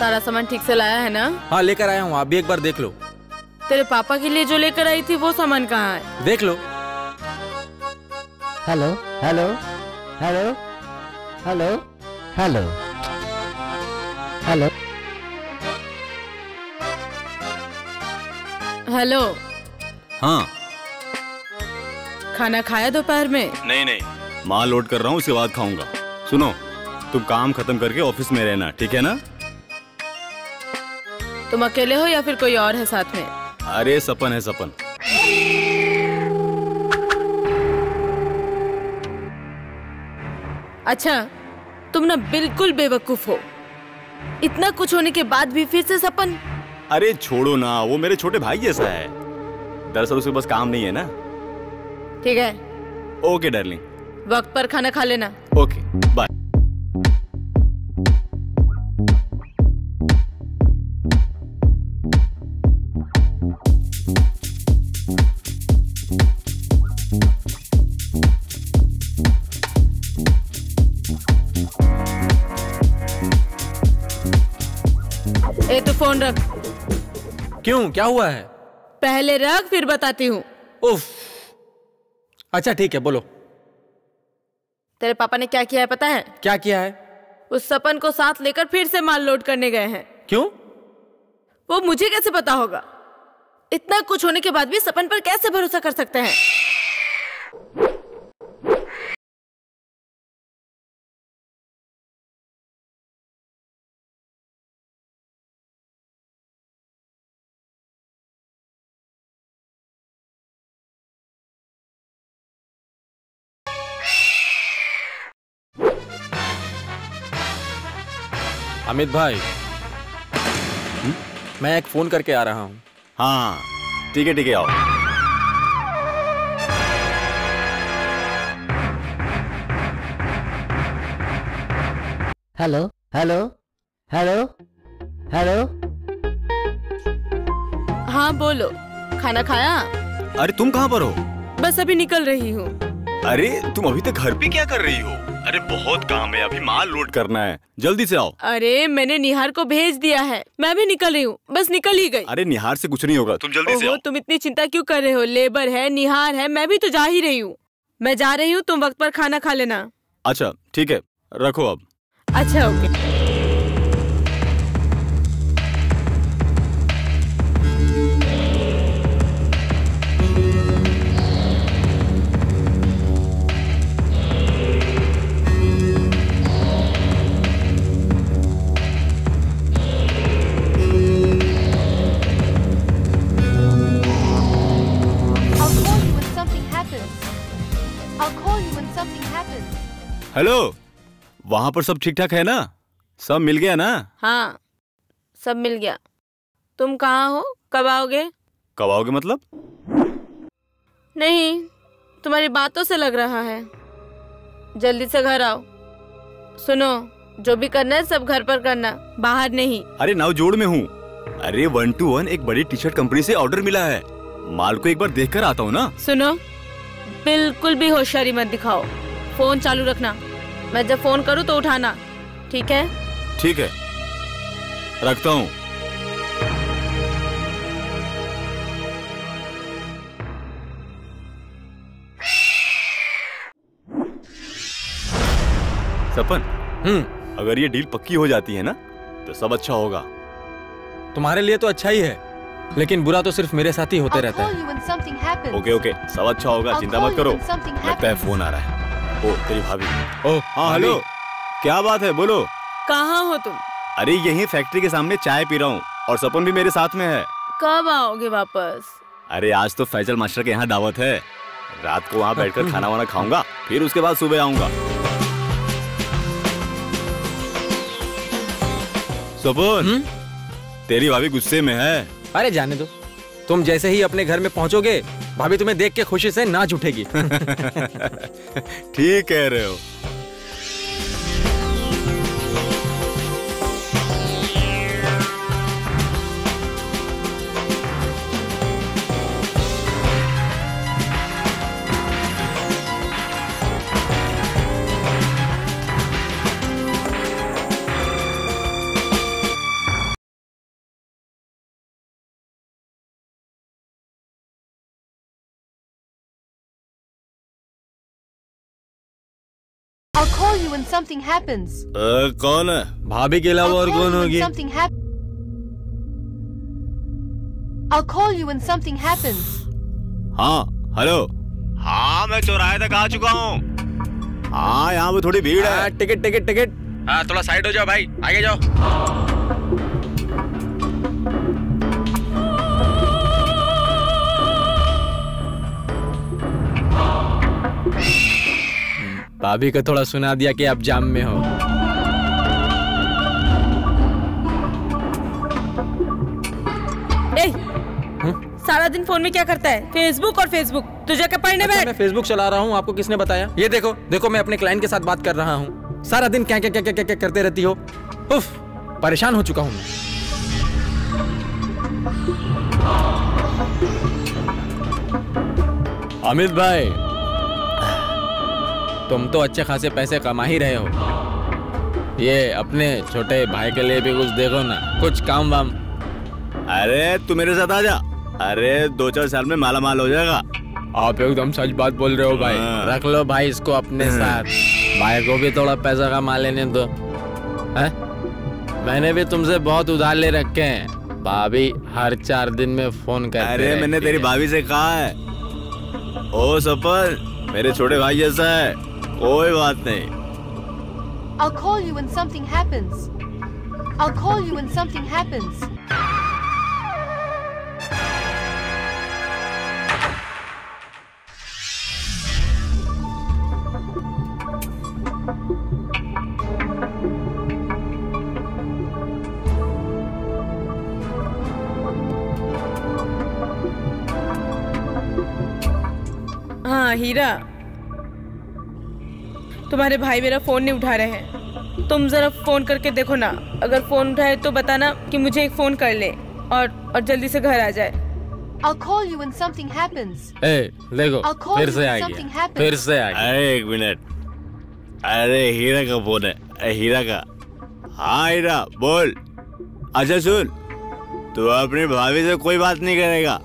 सारा सामान ठीक से लाया है ना? हाँ लेकर आया हूँ, आप भी एक बार देख लो। तेरे पापा के लिए जो लेकर आई थी वो सामान कहाँ है? देख लो। Hello hello hello hello hello hello hello. हाँ। खाना खाया दोपहर में? नहीं, माल लोड कर रहा हूँ, उसके बाद खाऊंगा। सुनो, तुम काम खत्म करके ऑफिस में रहना, ठीक है ना? तुम अकेले हो या फिर कोई और है साथ में? अरे सपन है, सपन। अच्छा, तुम ना बिल्कुल बेवकूफ हो। इतना कुछ होने के बाद भी फिर से सपन। अरे छोड़ो ना, वो मेरे छोटे भाई जैसा है। दरअसल उसे बस काम नहीं है ना। ठीक है। Okay darling. वक्त पर खाना खा लेना। Okay bye. ए तो फोन रख। क्यों, क्या हुआ है? पहले रख फिर बताती हूँ। उफ। अच्छा ठीक है, बोलो। तेरे पापा ने क्या किया है पता है? क्या किया है? उस सपन को साथ लेकर फिर से माल लोड करने गए हैं। क्यों? वो मुझे कैसे पता होगा? इतना कुछ होने के बाद भी सपन पर कैसे भरोसा कर सकते हैं? अमित भाई, मैं एक फोन करके आ रहा हूँ। हाँ ठीक है, आओ। Hello hello hello hello. हाँ बोलो। खाना खाया? अरे तुम कहाँ पर हो? बस अभी निकल रही हूँ। अरे तुम अभी तक घर पे क्या कर रही हो? अरे बहुत काम है, अभी माल लोड करना है, जल्दी से आओ। अरे मैंने निहार को भेज दिया है, मैं भी निकल रही हूँ, बस निकल ही गई। अरे निहार से कुछ नहीं होगा, तुम जल्दी से आओ। तुम इतनी चिंता क्यों कर रहे हो? लेबर है, निहार है, मैं भी तो जा ही रही हूँ। मैं जा रही हूँ, तुम वक्त पर खाना खा लेना। अच्छा ठीक है, रखो अब। अच्छा ओके। हेलो, वहाँ पर सब ठीक ठाक है ना? सब मिल गया ना? हाँ सब मिल गया। तुम कहाँ हो? कब आओगे? कब आओगे मतलब? नहीं, तुम्हारी बातों से लग रहा है। जल्दी से घर आओ। सुनो, जो भी करना है सब घर पर करना, बाहर नहीं। अरे नवजोड़ में हूँ। अरे 1 to 1 एक बड़ी टी शर्ट कंपनी से ऑर्डर मिला है, माल को एक बार देख कर आता हूँ ना। सुनो, बिल्कुल भी होशियारी मत दिखाओ। फोन चालू रखना, मैं जब फोन करूँ तो उठाना, ठीक है? ठीक है, रखता हूँ। सपन, अगर ये डील पक्की हो जाती है ना तो सब अच्छा होगा। तुम्हारे लिए तो अच्छा ही है, लेकिन बुरा तो सिर्फ मेरे साथ ही होते रहता है। ओके, सब अच्छा होगा, चिंता मत करो। लगता है फोन आ रहा है। ओ तेरी भाभी। ओ हाँ हेलो, क्या बात है, बोलो। कहाँ हो तुम? अरे यही फैक्ट्री के सामने चाय पी रहा हूँ, और सपन भी मेरे साथ में है। कब आओगे वापस? अरे आज तो फैजल मास्टर के यहाँ दावत है, रात को वहाँ बैठकर खाना वाना खाऊंगा, फिर उसके बाद सुबह आऊंगा। सपन, तेरी भाभी गुस्से में है। अरे जाने दो, तुम जैसे ही अपने घर में पहुंचोगे भाभी तुम्हें देख के खुशी से नाच उठेगी। ठीक कह रहे हो। I'll call you when something happens. कौन है? भाभी के अलावा और कौन होगी? I'll call you when something happens. हाँ, हेलो। हाँ, मैं चौराहे तक आ चुका हूँ। हाँ, यहाँ पे थोड़ी भीड़ है। Ticket ticket ticket. हाँ, थोड़ा साइड हो जाओ भाई, आगे जाओ। भाभी को थोड़ा सुना दिया कि आप जाम में हो। सारा दिन फोन में क्या करता है? फेसबुक और फेसबुक। तुझे क्या पढ़ने बैठ? मैं फेसबुक चला रहा हूँ, आपको किसने बताया? ये देखो देखो, मैं अपने क्लाइंट के साथ बात कर रहा हूँ। सारा दिन क्या क्या क्या क्या क्या करते रहती हो? उफ, परेशान हो चुका हूँ मैं। अमित भाई, तुम तो अच्छे खासे पैसे कमा ही रहे हो। ये अपने छोटे भाई के लिए भी कुछ देखो ना, कुछ काम वाम। अरे तू मेरे साथ आ जा। अरे 2-4 साल में माला माल हो जाएगा। आप एकदम सच बात बोल रहे हो भाई। रख लो भाई इसको अपने साथ। भाई को भी थोड़ा पैसा कमा लेने दो। मैंने भी तुमसे बहुत उधार ले रखे हैं। भाभी हर 4 दिन में फोन करते। अरे मैंने तेरी भाभी से कहा है, ओ सपन मेरे छोटे भाई जैसा है, कोई बात नहीं। I'll call you when something happens. I'll call you when something happens. हाँ हीरा, तुम्हारे भाई मेरा फोन नहीं उठा रहे हैं। तुम जरा फोन करके देखो ना, अगर फोन उठाए तो बताना कि मुझे एक फोन कर ले और जल्दी से घर आ जाए। I'll call you when something happens. देखो फिर से आ गया, फिर से आ गया। अरे 1 मिनट, अरे हीरा का फोन है, हीरा का। हाँ हीरा बोल। अच्छा सुन, तू अपनी भाभी से कोई बात नहीं करेगा।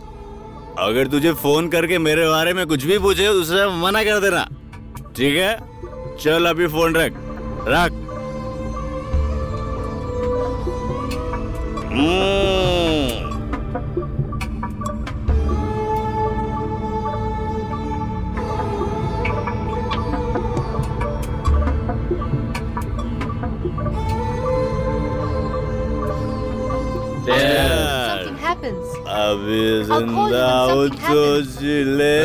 अगर तुझे फोन करके मेरे बारे में कुछ भी पूछे तो उसे मना कर देना, ठीक है? चल अभी फोन रख। अभी जिंदा हो तो जिले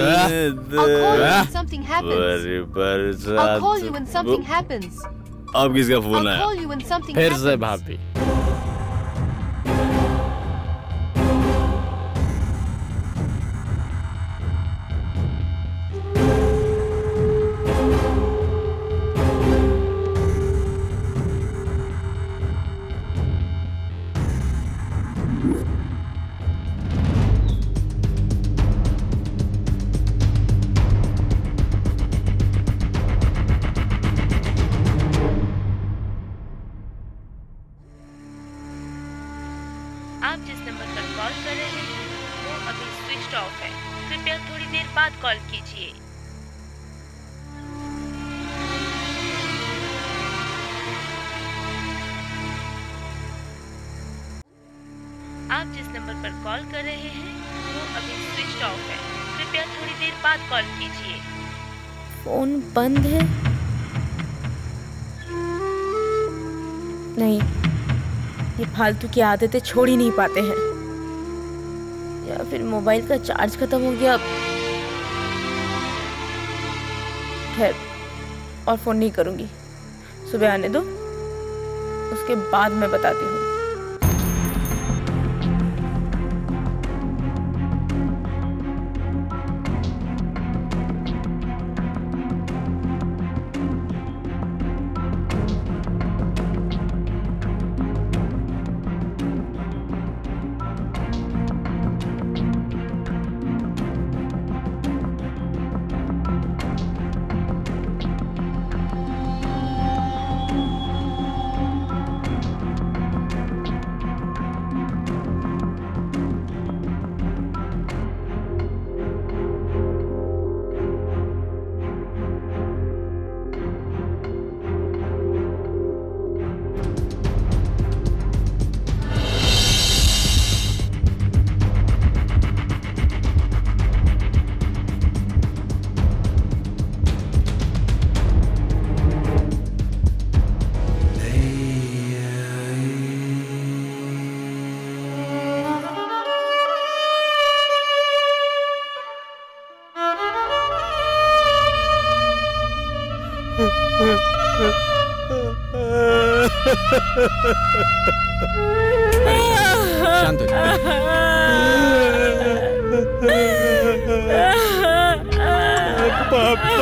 अब किसका फोन है? फिर से भाभी। आप जिस नंबर पर कॉल कर रहे हैं वो अभी स्विच ऑफ है। कृपया थोड़ी देर बाद कॉल कीजिए। आप जिस नंबर पर कॉल कर रहे हैं वो अभी स्विच ऑफ है। कृपया थोड़ी देर बाद कॉल कीजिए। फोन बंद है? नहीं, ये फालतू की आदतें छोड़ ही नहीं पाते हैं, या फिर मोबाइल का चार्ज खत्म हो गया। खैर, और फोन नहीं करूंगी, सुबह आने दो, उसके बाद मैं बताती हूँ। शांत हो पापा।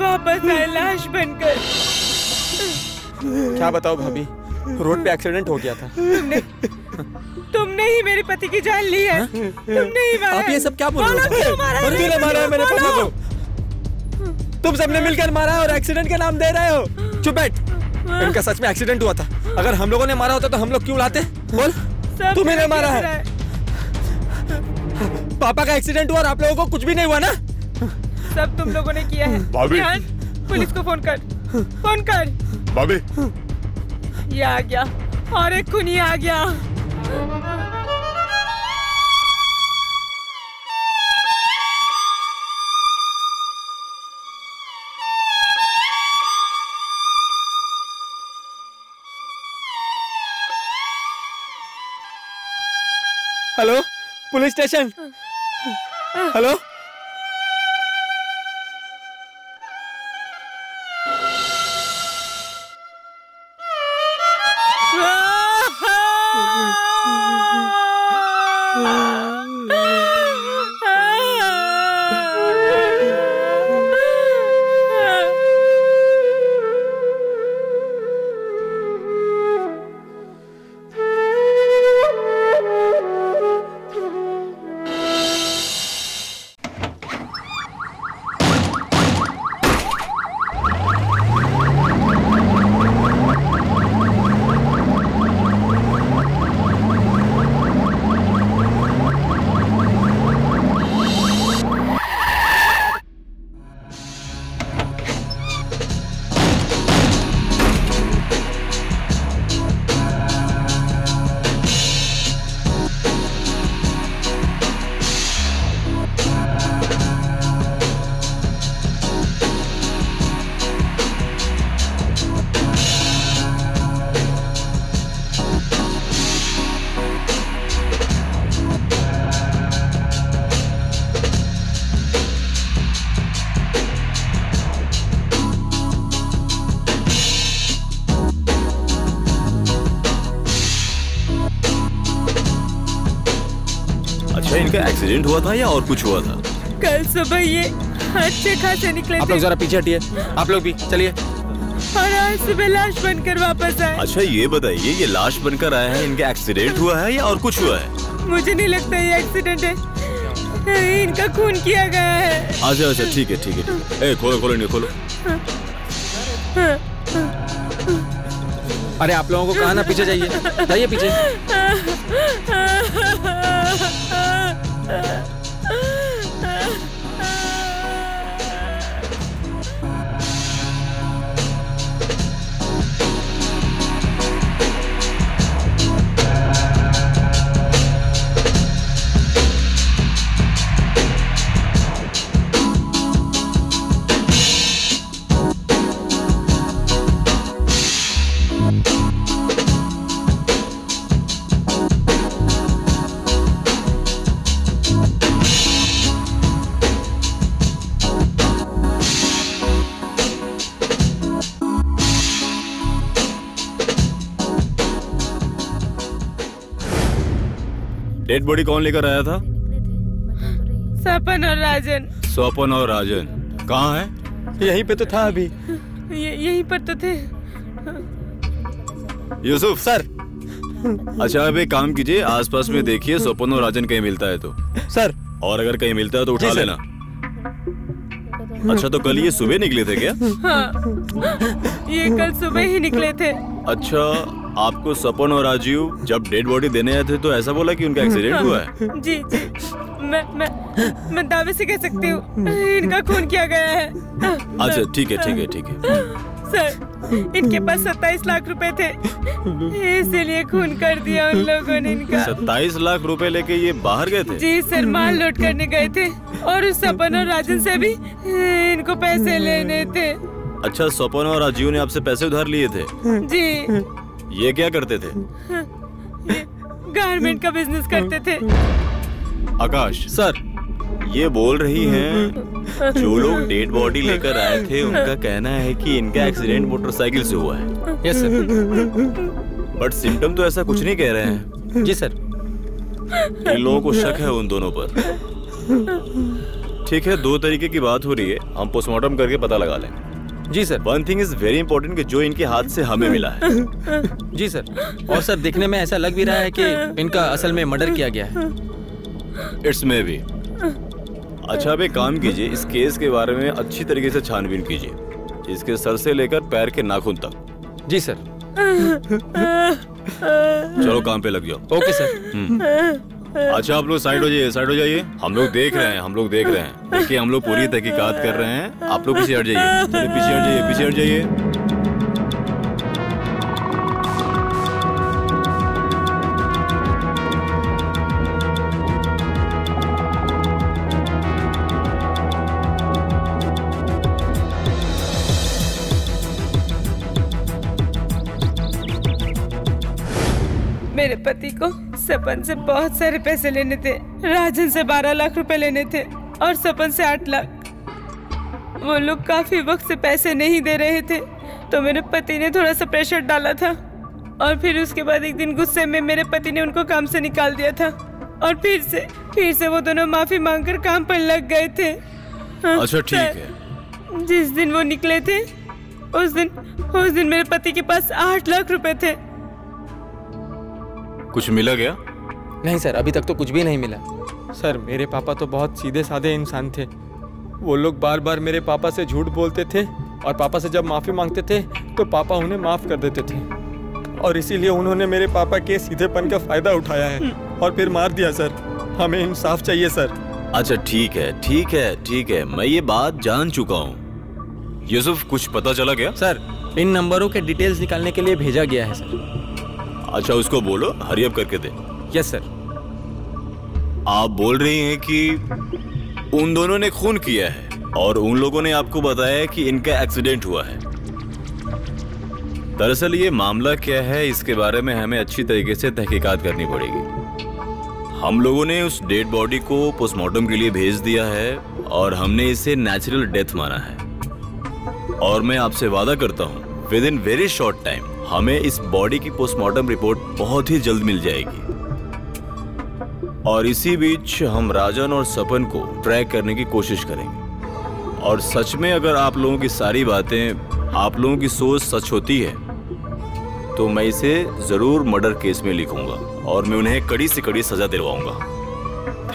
वापस आए लाश बनकर। क्या बताओ भाभी, रोड पे एक्सीडेंट हो गया था। तुमने ही मेरे पति की जान ली है। तुमने ही मारा। आप ये सब क्या बोल रहे हो? और तूने मारा है मेरे पति को। तुम सबने मिलकर मारा है और एक्सीडेंट का नाम दे रहे हो। चुप बैठ। इनका सच में एक्सीडेंट हुआ था। अगर हम लोगों ने मारा होता तो हम लोग क्यों लाते? बोल, तुम्हें ने मारा है। पापा का एक्सीडेंट हुआ और आप लोगों को कुछ भी नहीं हुआ ना? सब तुम लोगों ने किया है। ध्यान, पुलिस को फोन कर, फोन कर। भाभी, ये आ गया और एक खूनी आ गया। Hello, police station. हेलो, इनका एक्सीडेंट हुआ था या और कुछ हुआ था? कल सुबह ये अच्छे खासे निकले थे। आप लोग जरा पीछे हटिए। आप लोग भी चलिए। और आज सुबह लाश बनकर वापस आए। अच्छा ये बताइए, ये लाश बनकर आए हैं, इनका एक्सीडेंट हुआ है या और कुछ हुआ है? मुझे नहीं लगता ये एक्सीडेंट है, इनका खून किया गया है। अच्छा अच्छा, ठीक है ठीक है। ए, खोलो खोलो, नहीं खोलो। अरे आप लोगों को कहा ना पीछे जाइए, जाइए पीछे। डेड बॉडी कौन लेकर आया था? स्वपन और राजन। स्वपन और राजन कहाँ है? यहीं पे तो था अभी। यहीं पर तो थे। यूसुफ सर। अच्छा अब एक काम कीजिए, आसपास में देखिए स्वपन और राजन कहीं मिलता है तो। सर। और अगर कहीं मिलता है तो उठा लेना। अच्छा तो कल ये सुबह निकले थे क्या? हाँ, ये कल सुबह ही निकले थे। अच्छा, आपको सपन और राजीव जब डेड बॉडी देने आए थे तो ऐसा बोला कि उनका एक्सीडेंट हुआ है? जी जी, मैं दावे से कह सकती हूँ इनका खून किया गया है। अच्छा ठीक है ठीक है ठीक है। सर, इनके पास 27 लाख रुपए थे, इसीलिए खून कर दिया उन लोगों ने इनका। 27 लाख रुपए लेके ये बाहर गए थे? जी सर, माल लोड करने गए थे और उस सपन और राजन से भी इनको पैसे लेने थे। अच्छा, सपन और राजीव ने आपसे पैसे उधार लिए थे? जी। ये क्या करते थे? गारमेंट का बिजनेस करते थे। आकाश सर, ये बोल रही हैं जो लोग डेड बॉडी लेकर आए थे उनका कहना है कि इनका एक्सीडेंट मोटरसाइकिल से हुआ है। Yes sir. बट सिम्टम तो ऐसा कुछ नहीं कह रहे हैं। जी सर। इन लोगों को शक है उन दोनों पर। ठीक है, 2 तरीके की बात हो रही है, हम पोस्टमार्टम करके पता लगा लें। जी sir. One thing is very important कि जो इनके हाथ से हमें मिला है। जी सर। और सर, देखने में ऐसा लग भी रहा है कि इनका असल में मर्डर किया गया है। It's may be. अच्छा, अब एक काम कीजिए, इस केस के बारे में अच्छी तरीके से छानबीन कीजिए, इसके सर से लेकर पैर के नाखून तक। जी सर। चलो काम पे लग जाओ। Okay sir. अच्छा, आप लोग साइड हो जाइए, साइड हो जाइए। हम लोग देख रहे हैं, देखिए हम लोग पूरी तहकीकात कर रहे हैं। आप लोग पीछे हट जाइए, चलिए पीछे हट जाइए, पीछे हट जाइए। मेरे पति को सपन से बहुत सारे पैसे लेने थे। राजन से 12 लाख रुपए लेने थे और सपन से 8 लाख। वो लोग काफी वक्त से पैसे नहीं दे रहे थे, तो मेरे पति ने थोड़ा सा प्रेशर डाला था और फिर उसके बाद एक दिन गुस्से में मेरे पति ने उनको काम से निकाल दिया था और फिर से वो दोनों माफी मांगकर काम पर लग गए थे। अच्छा, ठीक है। जिस दिन वो निकले थे उस दिन मेरे पति के पास 8 लाख रुपए थे। कुछ मिला क्या? नहीं सर, अभी तक तो कुछ भी नहीं मिला। सर, मेरे पापा तो बहुत सीधे साधे इंसान थे। वो लोग बार बार मेरे पापा से झूठ बोलते थे और पापा से जब माफ़ी मांगते थे तो पापा उन्हें माफ़ कर देते थे, और इसीलिए उन्होंने मेरे पापा के सीधेपन का फ़ायदा उठाया है और फिर मार दिया। सर, हमें इंसाफ चाहिए सर। अच्छा, ठीक है, मैं ये बात जान चुका हूँ। यूसुफ, कुछ पता चला क्या? सर, इन नंबरों के डिटेल्स निकालने के लिए भेजा गया है सर। अच्छा, उसको बोलो हरी अप करके दे। Yes sir. आप बोल रही हैं कि उन दोनों ने खून किया है और उन लोगों ने आपको बताया कि इनका एक्सीडेंट हुआ है। दरअसल ये मामला क्या है, इसके बारे में हमें अच्छी तरीके से तहकीकात करनी पड़ेगी। हम लोगों ने उस डेड बॉडी को पोस्टमार्टम के लिए भेज दिया है और हमने इसे नेचुरल डेथ माना है, और मैं आपसे वादा करता हूँ with in very short time हमें इस बॉडी की पोस्टमार्टम रिपोर्ट बहुत ही जल्द मिल जाएगी। और इसी बीच हम राजन और सपन को ट्रैक करने की कोशिश करेंगे। और सच में अगर आप लोगों की सारी बातें, आप लोगों की सोच सच होती है तो मैं इसे जरूर मर्डर केस में लिखूंगा और मैं उन्हें कड़ी से कड़ी सजा दिलवाऊंगा।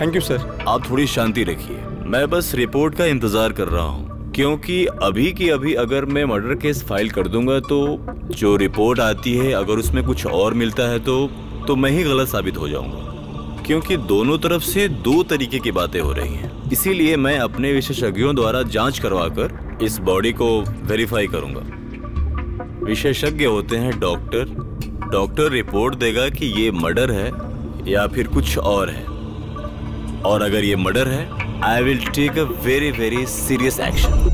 Thank you sir. आप थोड़ी शांति रखिए, मैं बस रिपोर्ट का इंतजार कर रहा हूँ, क्योंकि अभी की अभी अगर मैं मर्डर केस फाइल कर दूंगा तो जो रिपोर्ट आती है अगर उसमें कुछ और मिलता है तो मैं ही गलत साबित हो जाऊंगा, क्योंकि दोनों तरफ से 2 तरीके की बातें हो रही हैं। इसीलिए मैं अपने विशेषज्ञों द्वारा जांच करवाकर इस बॉडी को वेरीफाई करूंगा। विशेषज्ञ होते हैं डॉक्टर रिपोर्ट देगा कि ये मर्डर है या फिर कुछ और है, और अगर ये मर्डर है I will take a very, very serious action.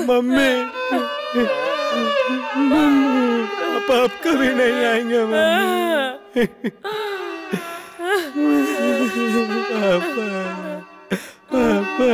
Mummy papa आप कभी नहीं आएंगे मम्मी। पापा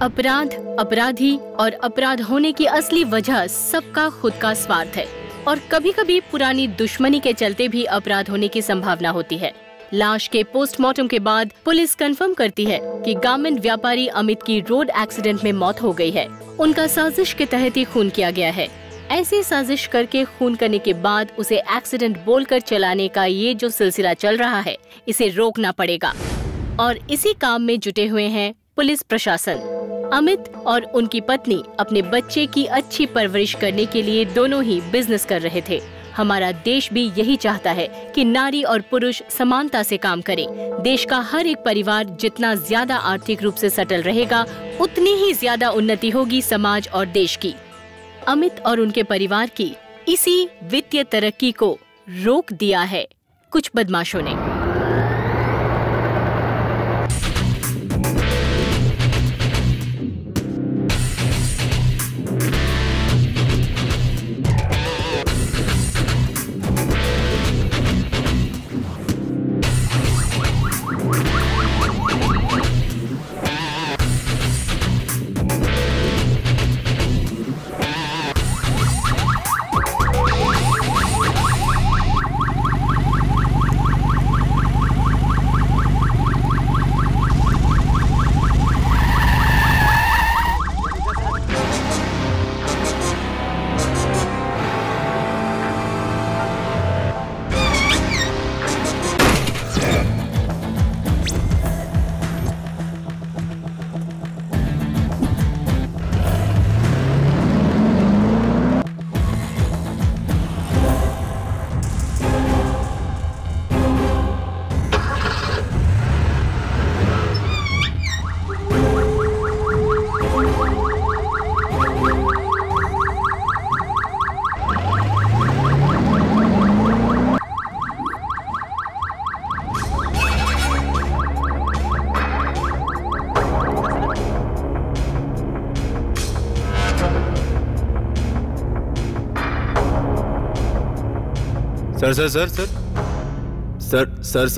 अपराध, अपराधी और अपराध होने की असली वजह सबका खुद का स्वार्थ है और कभी कभी पुरानी दुश्मनी के चलते भी अपराध होने की संभावना होती है। लाश के पोस्टमार्टम के बाद पुलिस कंफर्म करती है कि गारमेंट व्यापारी अमित की रोड एक्सीडेंट में मौत हो गई है। उनका साजिश के तहत ही खून किया गया है। ऐसी साजिश करके खून करने के बाद उसे एक्सीडेंट बोलकर चलाने का ये जो सिलसिला चल रहा है, इसे रोकना पड़ेगा और इसी काम में जुटे हुए हैं पुलिस प्रशासन। अमित और उनकी पत्नी अपने बच्चे की अच्छी परवरिश करने के लिए दोनों ही बिजनेस कर रहे थे। हमारा देश भी यही चाहता है कि नारी और पुरुष समानता से काम करें। देश का हर एक परिवार जितना ज्यादा आर्थिक रूप से सटल रहेगा, उतनी ही ज्यादा उन्नति होगी समाज और देश की। अमित और उनके परिवार की इसी वित्तीय तरक्की को रोक दिया है कुछ बदमाशों ने।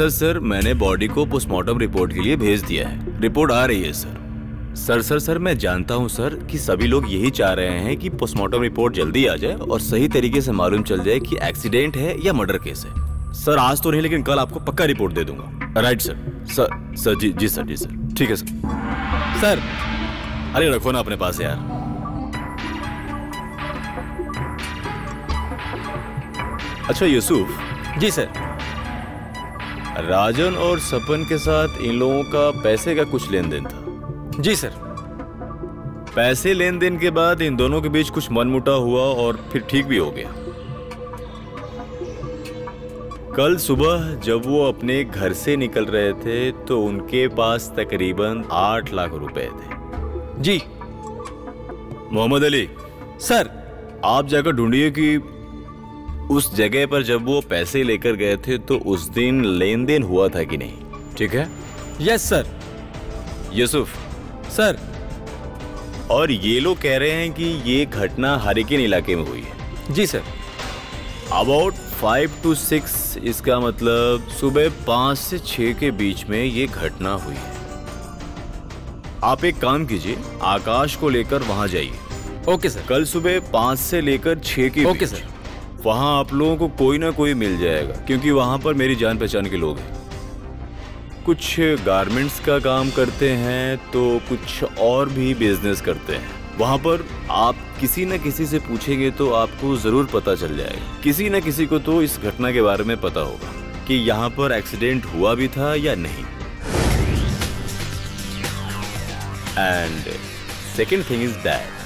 सर, मैंने बॉडी को पोस्टमार्टम रिपोर्ट के लिए भेज दिया है। रिपोर्ट आ रही है सर। मैं जानता हूं सर कि सभी लोग यही चाह रहे हैं कि पोस्टमार्टम रिपोर्ट जल्दी आ जाए और सही तरीके से मालूम चल जाए कि एक्सीडेंट है या मर्डर केस है। सर आज तो नहीं, लेकिन कल आपको पक्का रिपोर्ट दे दूंगा। Right sir. जी सर। ठीक है सर। अरे रखो ना अपने पास यार। अच्छा यूसुफ। जी सर। राजन और सपन के साथ इन लोगों का पैसे का कुछ लेन देन था। जी सर। पैसे लेन देन के बाद इन दोनों के बीच कुछ मनमुटाव हुआ और फिर ठीक भी हो गया। कल सुबह जब वो अपने घर से निकल रहे थे तो उनके पास तकरीबन 8 लाख रुपए थे। जी। मोहम्मद अली। सर। आप जाकर ढूंढिए कि उस जगह पर जब वो पैसे लेकर गए थे तो उस दिन लेन देन हुआ था कि नहीं। ठीक है? Yes sir. यूसुफ। सर। और ये लोग कह रहे हैं कि ये घटना हरिकेन इलाके में हुई है। जी सर। अबाउट 5 to 6, इसका मतलब सुबह 5 से 6 के बीच में ये घटना हुई है। आप एक काम कीजिए, आकाश को लेकर वहां जाइए। Okay sir. कल सुबह 5 से लेकर 6 के ओके सर। वहां आप लोगों को कोई ना कोई मिल जाएगा, क्योंकि वहां पर मेरी जान पहचान के लोग हैं। कुछ गारमेंट्स का काम करते हैं तो कुछ और भी बिजनेस करते हैं। वहां पर आप किसी न किसी से पूछेंगे तो आपको जरूर पता चल जाएगा। किसी न किसी को तो इस घटना के बारे में पता होगा कि यहाँ पर एक्सीडेंट हुआ भी था या नहीं। And second thing is that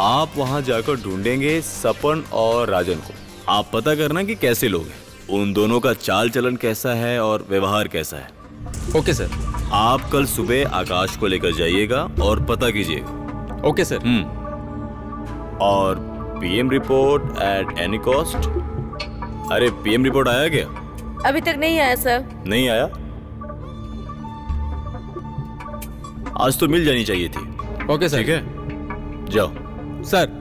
आप वहां जाकर ढूंढेंगे सपन और राजन को। आप पता करना कि कैसे लोग हैं, उन दोनों का चाल चलन कैसा है और व्यवहार कैसा है। Okay sir. आप कल सुबह आकाश को लेकर जाइएगा और पता कीजिएगा। Okay sir. और PM report at any cost. अरे पीएम रिपोर्ट आया क्या? अभी तक नहीं आया सर। नहीं आया? आज तो मिल जानी चाहिए थी। Okay sir. ठीक है, जाओ। सर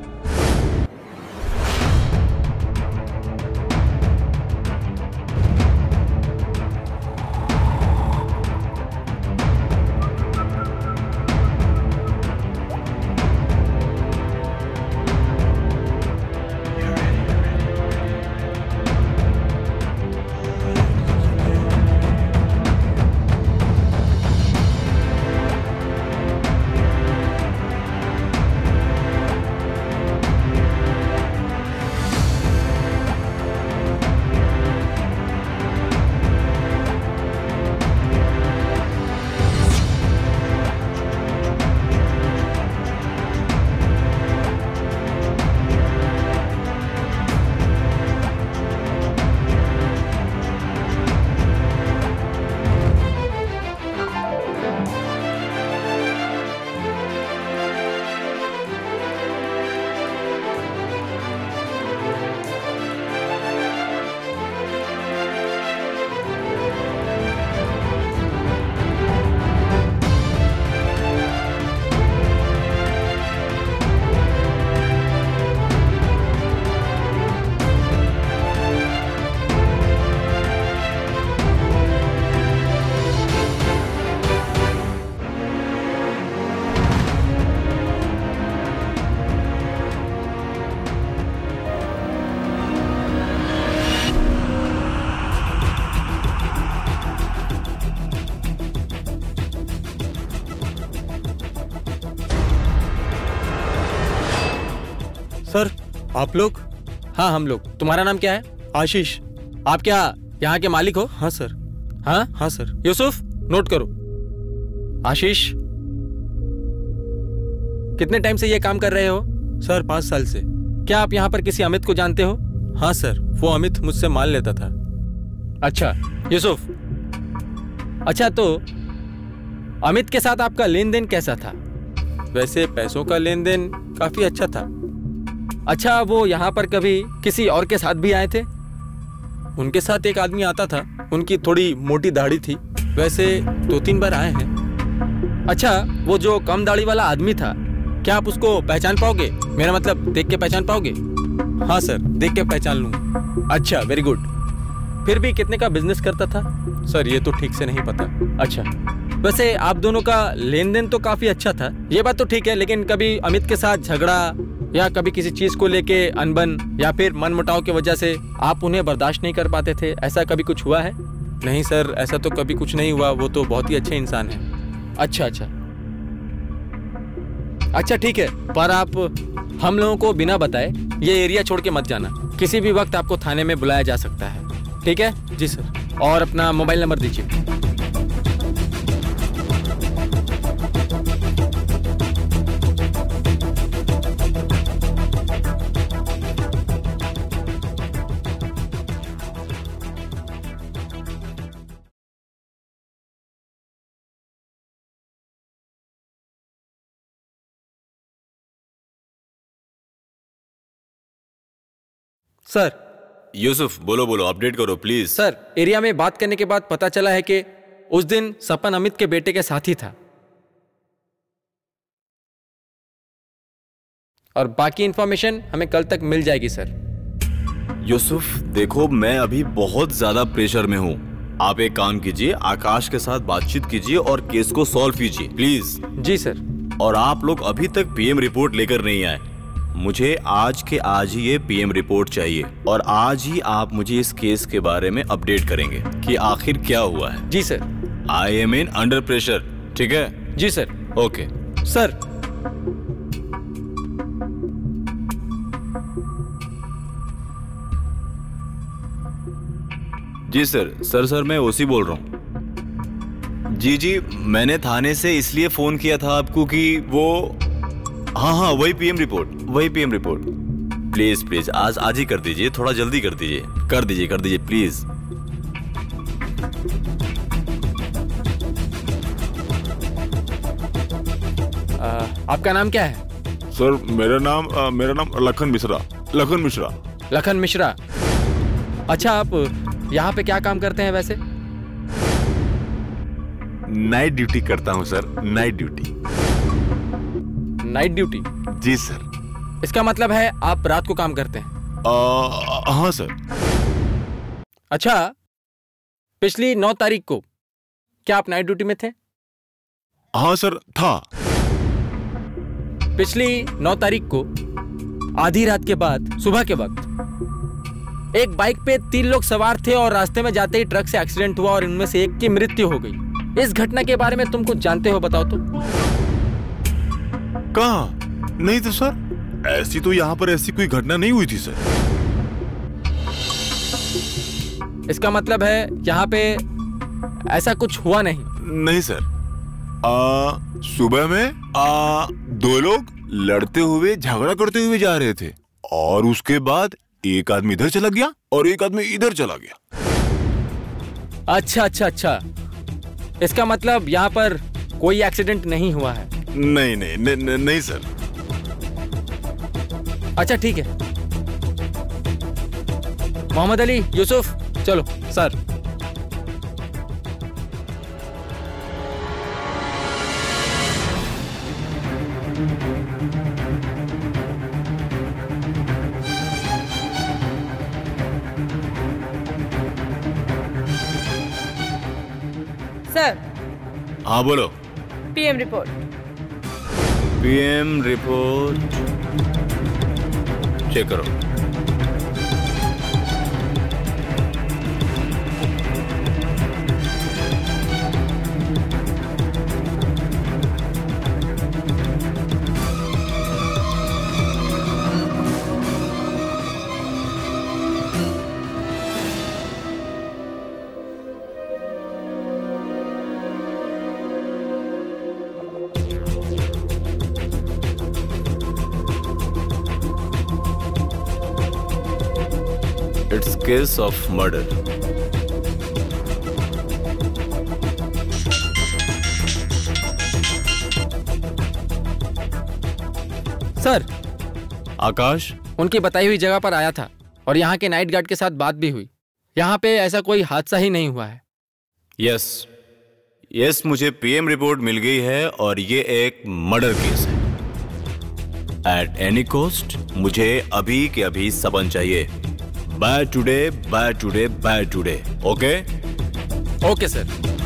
सर आप लोग? हाँ हम लोग। तुम्हारा नाम क्या है? आशीष। आप क्या यहाँ के मालिक हो? हाँ सर। हाँ हाँ सर। यूसुफ नोट करो। आशीष, कितने टाइम से ये काम कर रहे हो? सर 5 साल से। क्या आप यहाँ पर किसी अमित को जानते हो? हाँ सर, वो अमित मुझसे माल लेता था। अच्छा यूसुफ, अच्छा तो अमित के साथ आपका लेन देन कैसा था? वैसे पैसों का लेन देन काफी अच्छा था। अच्छा, वो यहाँ पर कभी किसी और के साथ भी आए थे? उनके साथ एक आदमी आता था, उनकी थोड़ी मोटी दाढ़ी थी। वैसे 2-3 बार आए हैं। अच्छा, वो जो कम दाढ़ी वाला आदमी था, क्या आप उसको पहचान पाओगे? मेरा मतलब देख के पहचान पाओगे? हाँ सर, देख के पहचान लूंगा। अच्छा, वेरी गुड। फिर भी कितने का बिजनेस करता था? सर ये तो ठीक से नहीं पता। अच्छा, वैसे आप दोनों का लेन देन तो काफी अच्छा था, ये बात तो ठीक है, लेकिन कभी अमित के साथ झगड़ा या कभी किसी चीज को लेके अनबन या फिर मनमुटाव की वजह से आप उन्हें बर्दाश्त नहीं कर पाते थे, ऐसा कभी कुछ हुआ है? नहीं सर, ऐसा तो कभी कुछ नहीं हुआ। वो तो बहुत ही अच्छे इंसान हैं। अच्छा अच्छा अच्छा, ठीक है, पर आप हम लोगों को बिना बताए ये एरिया छोड़ के मत जाना। किसी भी वक्त आपको थाने में बुलाया जा सकता है, ठीक है? जी सर। और अपना मोबाइल नंबर दीजिए। सर। यूसुफ बोलो बोलो, अपडेट करो प्लीज। सर, एरिया में बात करने के बाद पता चला है कि उस दिन सपन अमित के बेटे के साथ ही था, और बाकी इंफॉर्मेशन हमें कल तक मिल जाएगी सर। यूसुफ देखो, मैं अभी बहुत ज्यादा प्रेशर में हूँ। आप एक काम कीजिए, आकाश के साथ बातचीत कीजिए और केस को सॉल्व कीजिए प्लीज। Ji sir. और आप लोग अभी तक पीएम रिपोर्ट लेकर नहीं आए। मुझे आज के आज ही ये पीएम रिपोर्ट चाहिए, और आज ही आप मुझे इस केस के बारे में अपडेट करेंगे कि आखिर क्या हुआ है। जी sir. I am in under pressure, ठीक है? जी सर। Okay sir. जी सर मैं ओसी बोल रहा हूँ। जी, मैंने थाने से इसलिए फोन किया था आपको कि वो हाँ वही पीएम रिपोर्ट। प्लीज आज ही कर दीजिए, थोड़ा जल्दी कर दीजिए प्लीज। आपका नाम क्या है? सर मेरा नाम लखन मिश्रा। लखन मिश्रा। अच्छा, आप यहाँ पे क्या काम करते हैं वैसे? नाइट ड्यूटी करता हूँ sir, night duty. Night duty? जी सर। इसका मतलब है आप रात को काम करते हैं? हाँ सर। अच्छा, पिछली 9 तारीख को क्या आप नाइट ड्यूटी में थे? हाँ सर, था। पिछली 9 तारीख को आधी रात के बाद सुबह के वक्त एक बाइक पे 3 लोग सवार थे और रास्ते में जाते ही ट्रक से एक्सीडेंट हुआ और इनमें से एक की मृत्यु हो गई। इस घटना के बारे में तुम कुछ जानते हो, बताओ तो। कहाँ? नहीं तो सर, ऐसी तो यहाँ पर ऐसी कोई घटना नहीं हुई थी सर। इसका मतलब है यहाँ पे ऐसा कुछ हुआ नहीं? नहीं सर। सुबह में 2 लोग लड़ते हुए झगड़ा करते हुए जा रहे थे और उसके बाद एक आदमी इधर चला गया और एक आदमी इधर चला गया। अच्छा अच्छा अच्छा, इसका मतलब यहाँ पर कोई एक्सीडेंट नहीं हुआ है? नहीं नहीं नहीं, नहीं सर। अच्छा ठीक है। मोहम्मद अली, यूसुफ, चलो। सर। सर। हाँ बोलो। PM report. PM report check करो। It's case of murder. Sir, Akash उनकी बताई हुई जगह पर आया था और यहाँ के नाइट गार्ड के साथ बात भी हुई। यहाँ पे ऐसा कोई हादसा ही नहीं हुआ है। यस, मुझे पीएम रिपोर्ट मिल गई है और ये एक मर्डर केस है। एट एनी कॉस्ट मुझे अभी के अभी सबन चाहिए। By today, by today, by today. Okay? Okay sir.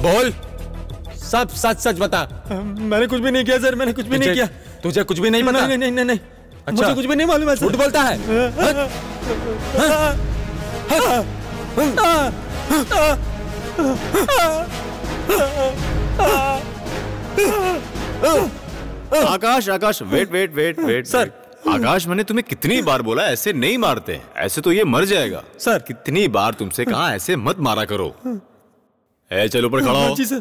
बोल, सब सच सच बता। मैंने कुछ भी नहीं किया सर, मैंने कुछ भी नहीं किया। तुझे कुछ भी नहीं पता? नहीं नहीं नहीं नहीं, अच्छा, मुझे कुछ भी नहीं मालूम है। झूठ बोलता है। आकाश, वेट सर। आकाश, मैंने तुम्हें कितनी बार बोला ऐसे नहीं मारते, ऐसे तो ये मर जाएगा। सर, कितनी बार तुमसे कहा ऐसे मत मारा करो। ए, चल ऊपर खड़ा हो। जी सर।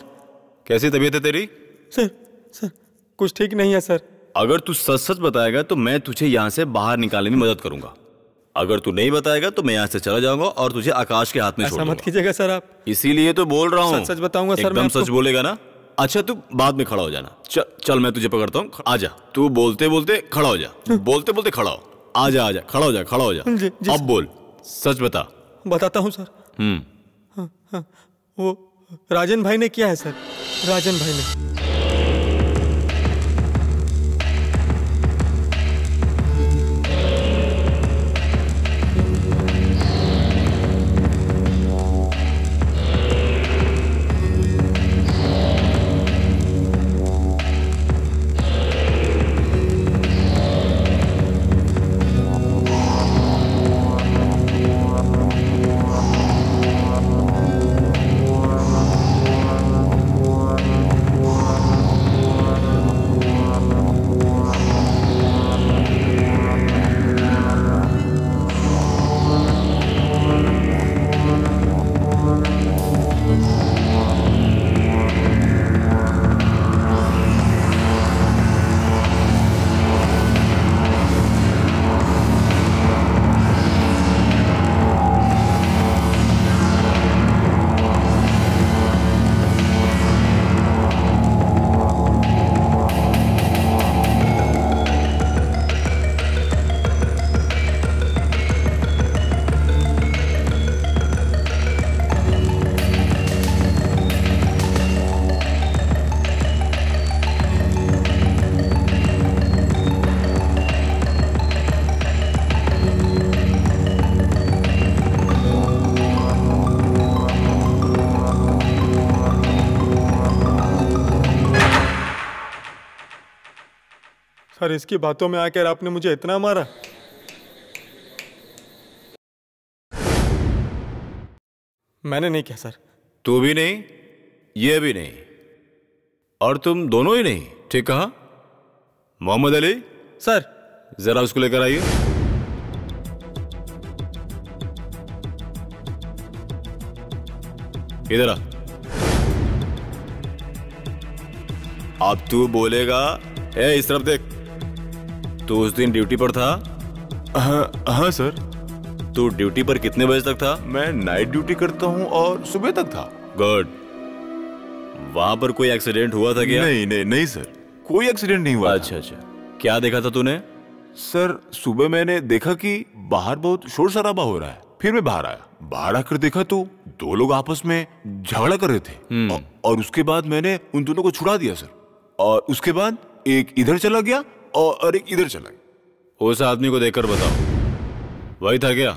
कैसी तबीयत है तेरी? सर कुछ ठीक नहीं है सर। अगर तू सच सच बताएगा तो मैं तुझे यहाँ से बाहर निकालने में मदद करूंगा। अगर तू नहीं बताएगा तो मैं यहाँ से चला जाऊंगा और तुझे आकाश के हाथ में छोड़ दूंगा। ऐसा मत कीजिएगा सर आप। इसीलिए तो बोल रहा हूँ। सच बताऊंगा सर। एकदम सच बोलेगा ना? अच्छा तू बाद में खड़ा हो जाना। चल मैं तुझे पकड़ता हूँ, आजा। तू बोलते बोलते खड़ा हो जा, बोलते बोलते खड़ा हो। आजा आजा, खड़ा हो जा, खड़ा हो जा। अब बोल, सच बता। बताता हूँ सर। हाँ, वो राजन भाई ने किया है सर, राजन भाई ने। सर इसकी बातों में आकर आपने मुझे इतना मारा। मैंने नहीं किया सर। तू भी नहीं, ये भी नहीं, और तुम दोनों ही नहीं। ठीक कहा। मोहम्मद अली सर, जरा उसको लेकर आइए। इधर आ। अब तू बोलेगा। इस तरफ देख। तू उस दिन ड्यूटी पर था? हाँ सर। तू ड्यूटी पर कितने बजे तक था? मैं नाइट ड्यूटी करता हूँ और सुबह तक था। गुड। वहां पर कोई एक्सीडेंट हुआ था क्या? नहीं सर, कोई एक्सीडेंट नहीं हुआ। अच्छा। क्या देखा था तूने? सर सुबह मैंने देखा कि बाहर बहुत शोर शराबा हो रहा है। फिर मैं बाहर आया। बाहर आकर देखा तो दो लोग आपस में झगड़ा कर रहे थे। और उसके बाद मैंने उन दोनों को छुड़ा दिया सर। और उसके बाद एक इधर चला गया और एक इधर चला गया। उस आदमी को देखकर बताओ, वही था क्या?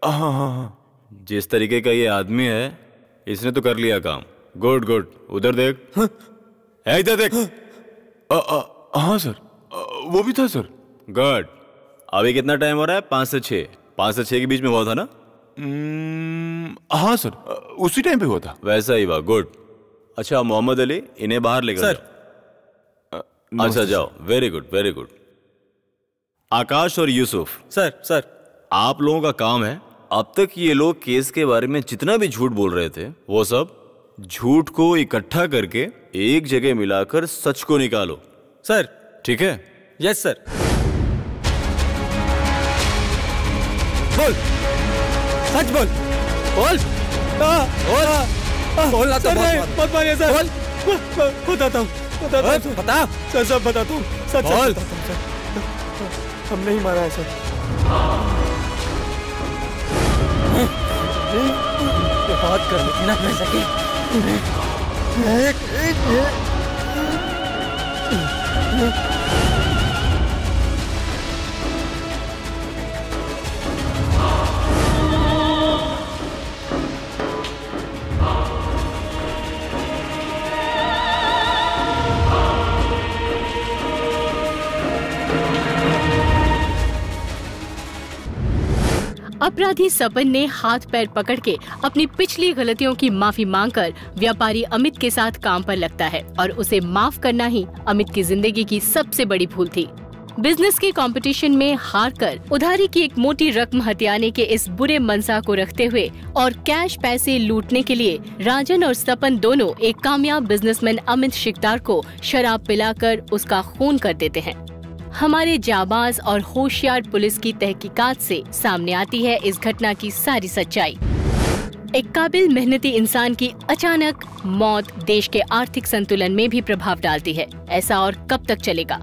हाँ। जिस तरीके का ये आदमी है, इसने तो कर लिया काम। गुड। उधर देख। इधर देख। हाँ सर, वो भी था सर। गुड। अभी कितना टाइम हो रहा है? 5 से 6। 5 से 6 के बीच में हुआ था ना? हाँ सर, उसी टाइम पे हुआ था। वैसा ही हुआ। गुड। अच्छा मोहम्मद अली, इन्हें बाहर लेकर सर। अच्छा जाओ। Very good. आकाश और यूसुफ। सर आप लोगों का काम है, अब तक ये लोग केस के बारे में जितना भी झूठ बोल रहे थे, वो सब झूठ को इकट्ठा करके एक जगह मिलाकर सच को निकालो। सर। ठीक है? Yes sir. बोल, सच बोल। बोल ना तो मत मारिए सर। बताता हूँ। बता सर, सब बताता हूँ। सच बताता हूँ सर। हम नहीं मारा है सर। ये बात कर लेती ना कर सके। अपराधी सपन ने हाथ पैर पकड़ के अपनी पिछली गलतियों की माफी मांगकर व्यापारी अमित के साथ काम पर लगता है और उसे माफ करना ही अमित की जिंदगी की सबसे बड़ी भूल थी। बिजनेस के कंपटीशन में हारकर उधारी की एक मोटी रकम हथियाने के इस बुरे मनसा को रखते हुए और कैश पैसे लूटने के लिए राजन और सपन दोनों एक कामयाब बिजनेसमैन अमित शिकदार को शराब पिलाकर उसका खून कर देते हैं। हमारे जाबाज और होशियार पुलिस की तहकीकात से सामने आती है इस घटना की सारी सच्चाई। एक काबिल मेहनती इंसान की अचानक मौत देश के आर्थिक संतुलन में भी प्रभाव डालती है। ऐसा और कब तक चलेगा?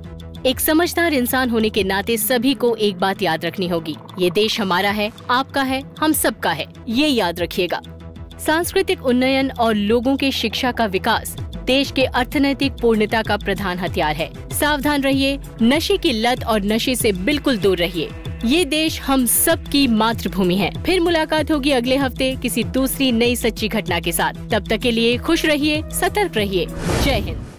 एक समझदार इंसान होने के नाते सभी को एक बात याद रखनी होगी, ये देश हमारा है, आपका है, हम सबका है, ये याद रखिएगा। सांस्कृतिक उन्नयन और लोगों के शिक्षा का विकास देश के अर्थनैतिक पूर्णता का प्रधान हथियार है। सावधान रहिए, नशे की लत और नशे से बिल्कुल दूर रहिए। ये देश हम सब की मातृभूमि है। फिर मुलाकात होगी अगले हफ्ते किसी दूसरी नई सच्ची घटना के साथ। तब तक के लिए खुश रहिए, सतर्क रहिए। जय हिंद।